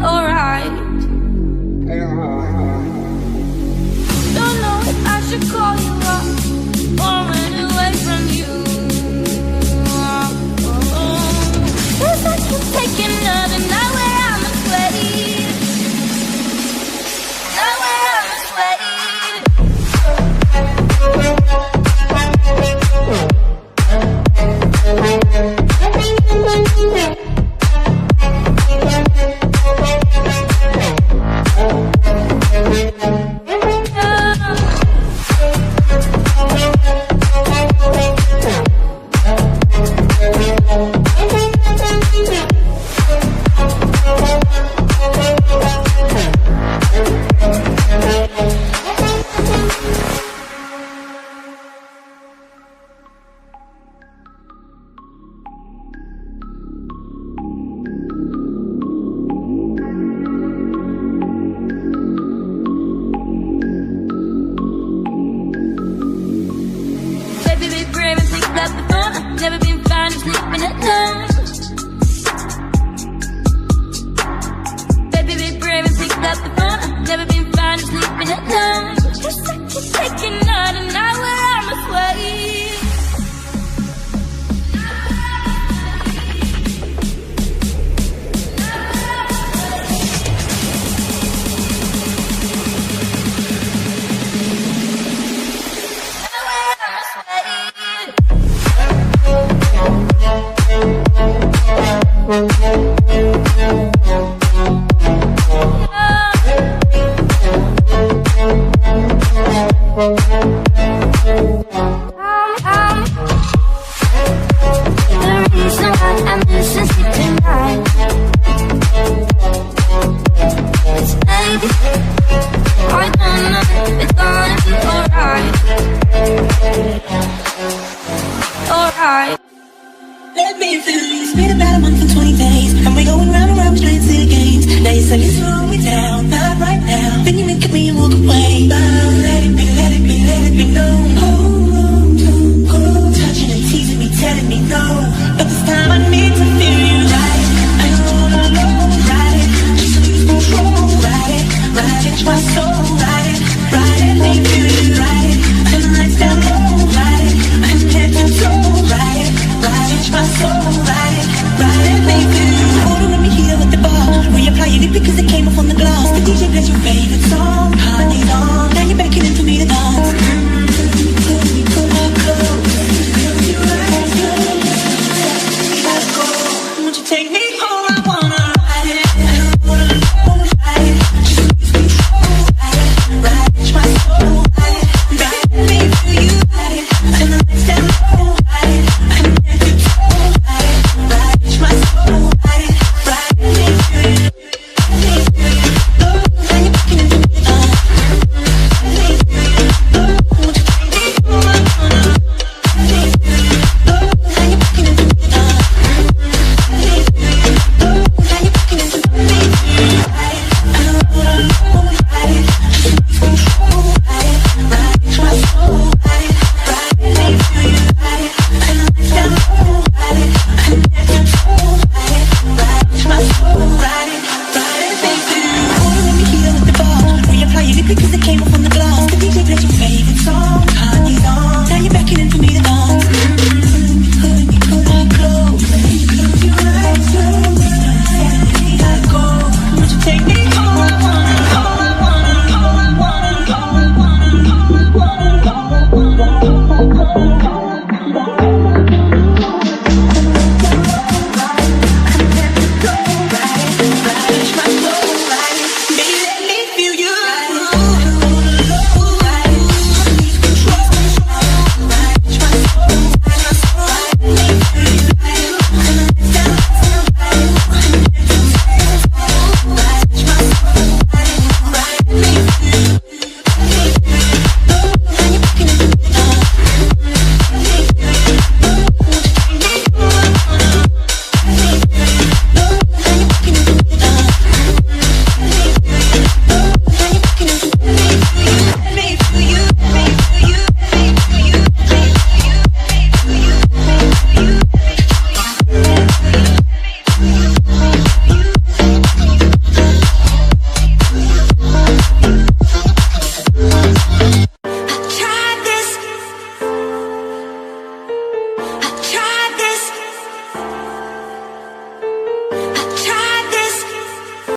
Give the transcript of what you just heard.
alright. Don't know if I should call you up or run away from you. Feels like you're taking another night where I'm afraid. Now where I'm afraid. Never been fine sleeping at night. Baby, be brave and pick up the phone. I've never been fine sleeping at night. Just like you're taking out a night where I'm asleep. Let me feel you. It's been about a month and 20 days, and we're going round and round playing silly games. Now you say you slow me down, not right now. Then you look at me and walk away. Let it be, let it be, let it be known. Touching and teasing me, telling me no, but this time I need to feel you. Ride it, I don't wanna know. Ride it, just lose control. Ride it, my soul. Ride it, let me feel you. Ride it, turn the lights down low. Ride it, I'm head to toe. Ride it, my soul. Ride it, let me feel you. Order with me here at the bar. Reapplying it because it came off on the glass. The DJ plays your favorite.